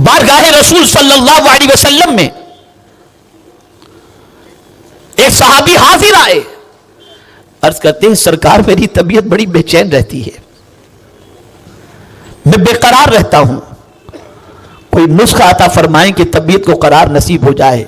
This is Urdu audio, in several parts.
بارگاہ رسول صلی اللہ علیہ وسلم میں ایک صحابی حاضر آئے، عرض کرتے ہیں سرکار میری طبیعت بڑی بے چین رہتی ہے، میں بے قرار رہتا ہوں، کوئی نسخہ عطا فرمائیں کہ طبیعت کو قرار نصیب ہو جائے۔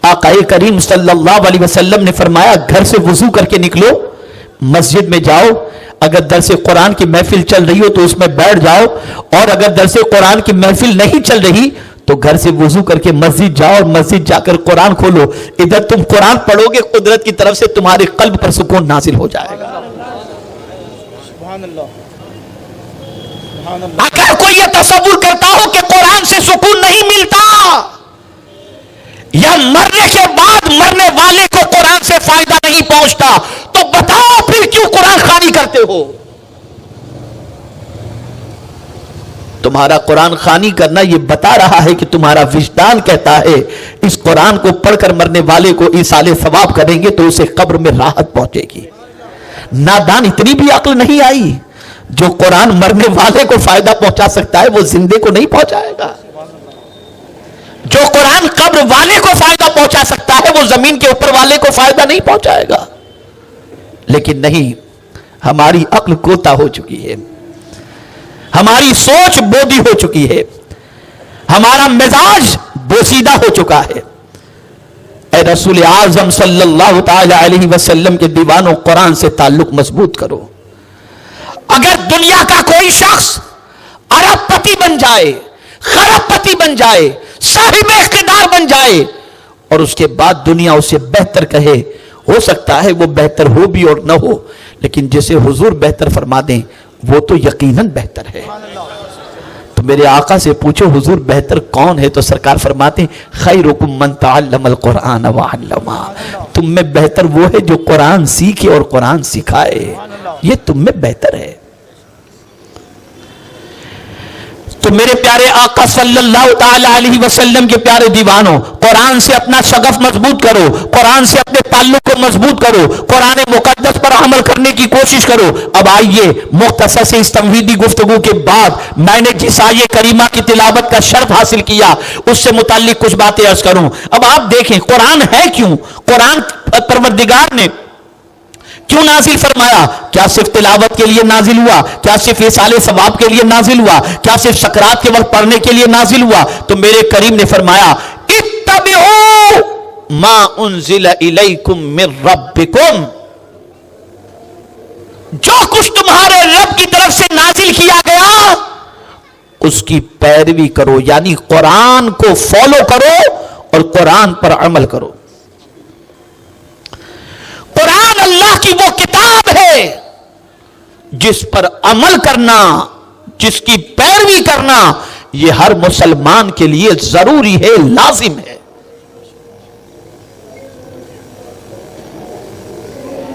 آقا کریم صلی اللہ علیہ وسلم نے فرمایا گھر سے وضو کر کے نکلو، مسجد میں جاؤ، اگر درس قرآن کی محفل چل رہی ہو تو اس میں بیٹھ جاؤ، اور اگر درس قرآن کی محفل نہیں چل رہی تو گھر سے وضو کر کے مسجد جاؤ، اور مسجد جا کر قرآن کھولو، ادھر تم قرآن پڑھو گے، قدرت کی طرف سے تمہارے قلب پر سکون نازل ہو جائے گا۔ سبحان اللہ۔ اگر کوئی یہ تصور کرتا ہو کہ قرآن سے سکون نہیں ملتا یا مرنے کے بعد مرنے والے کو قرآن سے فائدہ نہیں پہنچتا، تو بتاؤ پھر کیوں قرآن خوانی کرتے ہو؟ تمہارا قرآن خوانی کرنا یہ بتا رہا ہے کہ تمہارا وجدان کہتا ہے اس قرآن کو پڑھ کر مرنے والے کو ایصال ثواب کریں گے تو اسے قبر میں راحت پہنچے گی۔ نادان اتنی بھی عقل نہیں آئی، جو قرآن مرنے والے کو فائدہ پہنچا سکتا ہے وہ زندے کو نہیں پہنچائے گا، جو قرآن قبر والے کو فائدہ پہنچا سکتا ہے وہ زمین کے اوپر والے کو فائدہ نہیں پہنچائے گا۔ لیکن نہیں، ہماری عقل کوتا ہو چکی ہے، ہماری سوچ بودی ہو چکی ہے، ہمارا مزاج بوسیدہ ہو چکا ہے۔ اے رسول اعظم صلی اللہ تعالی علیہ وسلم کے دیوانوں، قرآن سے تعلق مضبوط کرو۔ اگر دنیا کا کوئی شخص ارب پتی بن جائے، خرب پتی بن جائے، صاحب اقتدار بن جائے، اور اس کے بعد دنیا اسے بہتر کہے، ہو سکتا ہے وہ بہتر ہو بھی اور نہ ہو، لیکن جسے حضور بہتر فرما دیں وہ تو یقیناً بہتر ہے۔ تو میرے آقا سے پوچھو حضور بہتر کون ہے، تو سرکار فرماتے ہیں خیرکم من تعلم القرآن وعلمہ، تم میں بہتر وہ ہے جو قرآن سیکھے اور قرآن سکھائے، یہ تم میں بہتر ہے۔ تو میرے پیارے آقا صلی اللہ تعالی علیہ وسلم کے پیارے دیوانوں، قرآن سے اپنا شغف مضبوط کرو، قرآن سے اپنے تعلق کو مضبوط کرو، قرآن مقدس پر عمل کرنے کی کوشش کرو۔ اب آئیے مختصر سے اس تمہیدی گفتگو کے بعد میں نے جس آیے کریمہ کی تلاوت کا شرف حاصل کیا اس سے متعلق کچھ باتیں عرض کروں۔ اب آپ دیکھیں قرآن ہے کیوں، قرآن پروردگار نے کیوں نازل فرمایا؟ کیا صرف تلاوت کے لیے نازل ہوا؟ کیا صرف ایصال ثواب کے لیے نازل ہوا؟ کیا صرف سکرات کے وقت پڑھنے کے لیے نازل ہوا؟ تو میرے کریم نے فرمایا اتبعوا ما انزل الیکم من ربکم، جو کچھ تمہارے رب کی طرف سے نازل کیا گیا اس کی پیروی کرو، یعنی قرآن کو فالو کرو اور قرآن پر عمل کرو۔ قرآن اللہ کی وہ کتاب ہے جس پر عمل کرنا، جس کی پیروی کرنا یہ ہر مسلمان کے لیے ضروری ہے، لازم ہے۔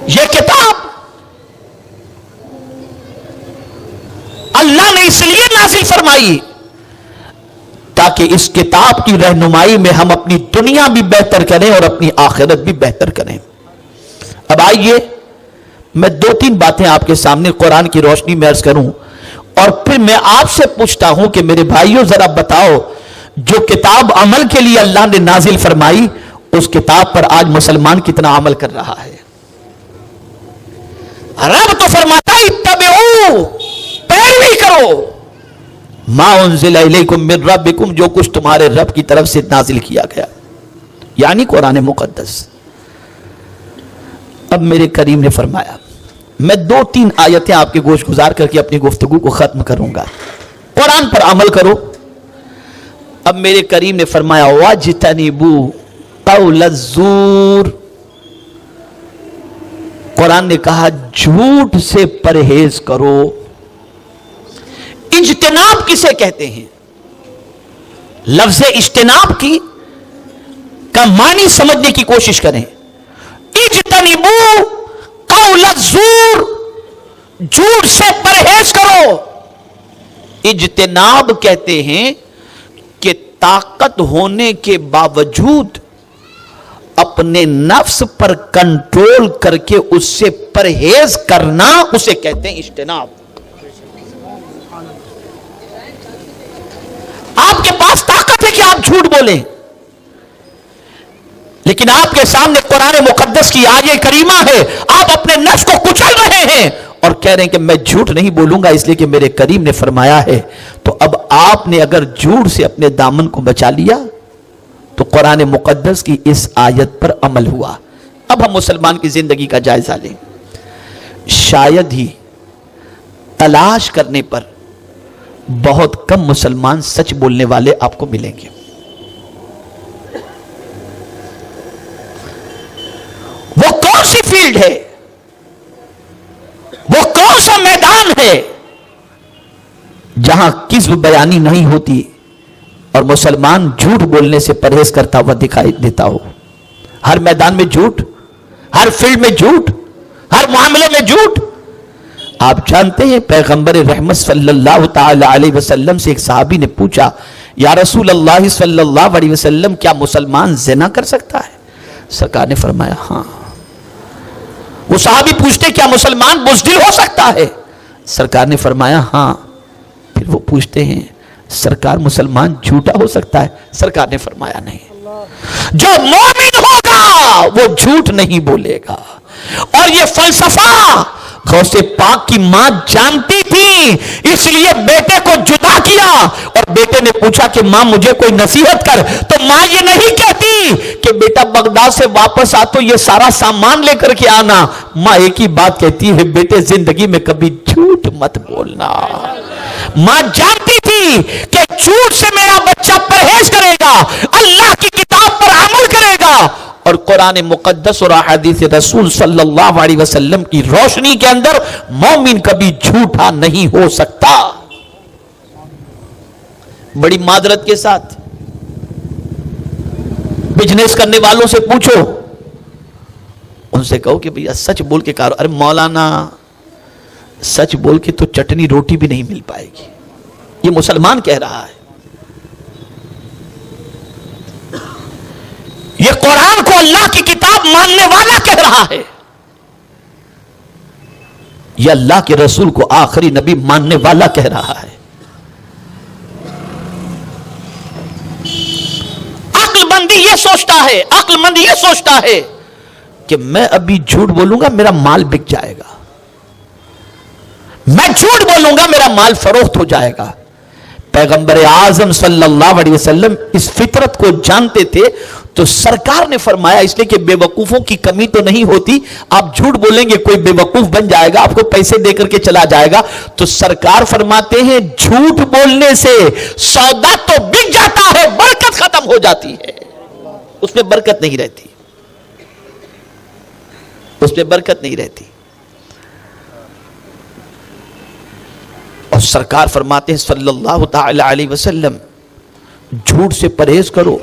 یہ کتاب اللہ نے اس لیے نازل فرمائی تاکہ اس کتاب کی رہنمائی میں ہم اپنی دنیا بھی بہتر کریں اور اپنی آخرت بھی بہتر کریں۔ اب آئیے میں دو تین باتیں آپ کے سامنے قرآن کی روشنی میں عرض کروں، اور پھر میں آپ سے پوچھتا ہوں کہ میرے بھائیوں ذرا بتاؤ، جو کتاب عمل کے لیے اللہ نے نازل فرمائی اس کتاب پر آج مسلمان کتنا عمل کر رہا ہے؟ رب تو فرماتا ہے اتبعوا، پیروی کرو، ما انزل الیکم من ربکم، جو کچھ تمہارے رب کی طرف سے نازل کیا گیا، یعنی قرآن مقدس۔ اب میرے کریم نے فرمایا، میں دو تین آیتیں آپ کے گوش گزار کر کے اپنی گفتگو کو ختم کروں گا، قرآن پر عمل کرو۔ اب میرے کریم نے فرمایا وَاجْتَنِبُوا قَوْلَ الزُّورِ، قرآن نے کہا جھوٹ سے پرہیز کرو۔ اجتناب کسے کہتے ہیں؟ لفظ اجتناب کی کا معنی سمجھنے کی کوشش کریں۔ اجتنبوا قول الزور، جھوٹ سے پرہیز کرو۔ اجتناب کہتے ہیں کہ طاقت ہونے کے باوجود اپنے نفس پر کنٹرول کر کے اس سے پرہیز کرنا، اسے کہتے ہیں اجتناب۔ آپ کے پاس آپ جھوٹ بولیں، لیکن آپ کے سامنے قرآن مقدس کی آیت کریمہ ہے، آپ اپنے نفس کو کچل رہے ہیں اور کہہ رہے ہیں کہ میں جھوٹ نہیں بولوں گا اس لیے کہ میرے کریم نے فرمایا ہے۔ تو اب آپ نے اگر جھوٹ سے اپنے دامن کو بچا لیا تو قرآن مقدس کی اس آیت پر عمل ہوا۔ اب ہم مسلمان کی زندگی کا جائزہ لیں، شاید ہی تلاش کرنے پر بہت کم مسلمان سچ بولنے والے آپ کو ملیں گے۔ وہ کون سی فیلڈ ہے، وہ کون سا میدان ہے جہاں کذب بیانی نہیں ہوتی اور مسلمان جھوٹ بولنے سے پرہیز کرتا ہوا دکھائی دیتا ہو؟ ہر میدان میں جھوٹ، ہر فیلڈ میں جھوٹ، ہر معاملے میں جھوٹ۔ آپ جانتے ہیں پیغمبر رحمت صلی اللہ تعالی علیہ وسلم سے ایک صحابی نے پوچھا، یا رسول اللہ صلی اللہ علیہ وسلم کیا مسلمان زنا کر سکتا ہے؟ سرکار نے فرمایا ہاں۔ وہ صحابی پوچھتے کیا مسلمان بزدل ہو سکتا ہے؟ سرکار نے فرمایا ہاں۔ پھر وہ پوچھتے ہیں سرکار مسلمان جھوٹا ہو سکتا ہے؟ سرکار نے فرمایا نہیں۔ جو مومن ہوگا وہ جھوٹ نہیں بولے گا۔ اور یہ فلسفہ غوث پاک کی ماں جانتی تھی، اس لیے بیٹے کو جدا کیا، اور بیٹے نے پوچھا کہ ماں مجھے کوئی نصیحت کر، تو ماں یہ نہیں کہتی کہ بیٹا بغداد سے واپس آ تو یہ سارا سامان لے کر کے آنا، ماں ایک ہی بات کہتی ہے بیٹے زندگی میں کبھی جھوٹ مت بولنا۔ ماں جانتی تھی کہ جھوٹ سے میرا بچہ پرہیز کرے گا، اللہ کی کتاب پر عمل کرے گا، اور قرآن مقدس اور احادیث رسول صلی اللہ علیہ وسلم کی روشنی کے اندر مومن کبھی جھوٹا نہیں ہو سکتا۔ بڑی معذرت کے ساتھ بزنس کرنے والوں سے پوچھو، ان سے کہو کہ بھیا سچ بول کے کارو، ارے مولانا سچ بول کے تو چٹنی روٹی بھی نہیں مل پائے گی، یہ مسلمان کہہ رہا ہے۔ یہ قرآن کو اللہ کی کتاب ماننے والا کہہ رہا ہے، یہ اللہ کے رسول کو آخری نبی ماننے والا کہہ رہا ہے۔ عقل مندی یہ سوچتا ہے کہ میں ابھی جھوٹ بولوں گا میرا مال بک جائے گا، میں جھوٹ بولوں گا میرا مال فروخت ہو جائے گا۔ پیغمبر اعظم صلی اللہ علیہ وسلم اس فطرت کو جانتے تھے، تو سرکار نے فرمایا اس لیے کہ بے وقوفوں کی کمی تو نہیں ہوتی، آپ جھوٹ بولیں گے کوئی بے وقوف بن جائے گا، آپ کو پیسے دے کر کے چلا جائے گا، تو سرکار فرماتے ہیں جھوٹ بولنے سے سودا تو بک جاتا ہے، برکت ختم ہو جاتی ہے، اس میں برکت نہیں رہتی، اس میں برکت نہیں رہتی۔ اور سرکار فرماتے ہیں صلی اللہ تعالی علیہ وسلم جھوٹ سے پرہیز کرو،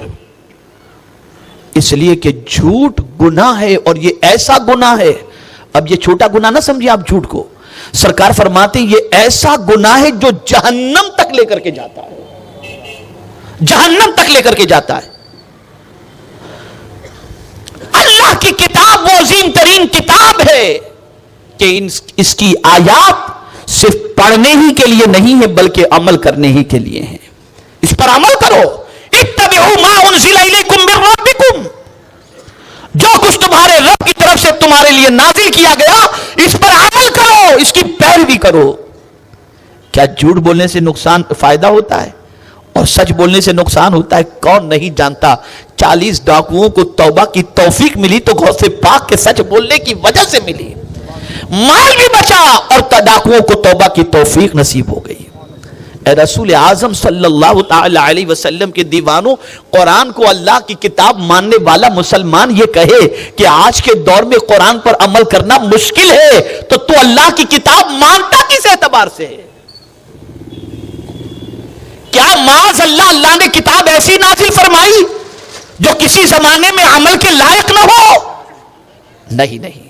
اس لیے کہ جھوٹ گناہ ہے، اور یہ ایسا گناہ ہے، اب یہ چھوٹا گناہ نہ سمجھے آپ جھوٹ کو، سرکار فرماتے ہیں یہ ایسا گناہ ہے جو جہنم تک لے کر کے جاتا ہے، جہنم تک لے کر کے جاتا ہے۔ اللہ کی کتاب وہ عظیم ترین کتاب ہے کہ اس کی آیات صرف پڑھنے ہی کے لیے نہیں ہے بلکہ عمل کرنے ہی کے لیے ہیں۔ اس پر عمل کرو، اتبعوا ما انزل الیکم من ربکم، جو کچھ تمہارے رب کی طرف سے تمہارے لیے نازل کیا گیا اس پر عمل کرو، اس کی پیروی کرو۔ کیا جھوٹ بولنے سے نقصان فائدہ ہوتا ہے اور سچ بولنے سے نقصان ہوتا ہے؟ کون نہیں جانتا 40 ڈاکوؤں کو توبہ کی توفیق ملی تو غوث پاک کے سچ بولنے کی وجہ سے ملی، مال بھی بچا اور ڈاکوؤں کو توبہ کی توفیق نصیب ہو گئی۔ اے رسول اعظم صلی اللہ تعالی علیہ وسلم کے دیوانوں، قرآن کو اللہ کی کتاب ماننے والا مسلمان یہ کہے کہ آج کے دور میں قرآن پر عمل کرنا مشکل ہے، تو اللہ کی کتاب مانتا کس اعتبار سے ہے؟ کیا معاذ اللہ نے کتاب ایسی نازل فرمائی جو کسی زمانے میں عمل کے لائق نہ ہو؟ نہیں،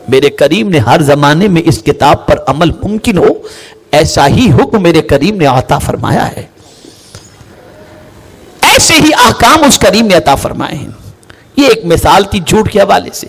میرے کریم نے ہر زمانے میں اس کتاب پر عمل ممکن ہو ایسا ہی حکم میرے کریم نے عطا فرمایا ہے، ایسے ہی احکام اس کریم نے عطا فرمائے ہیں۔ یہ ایک مثال تھی جھوٹ کے حوالے سے۔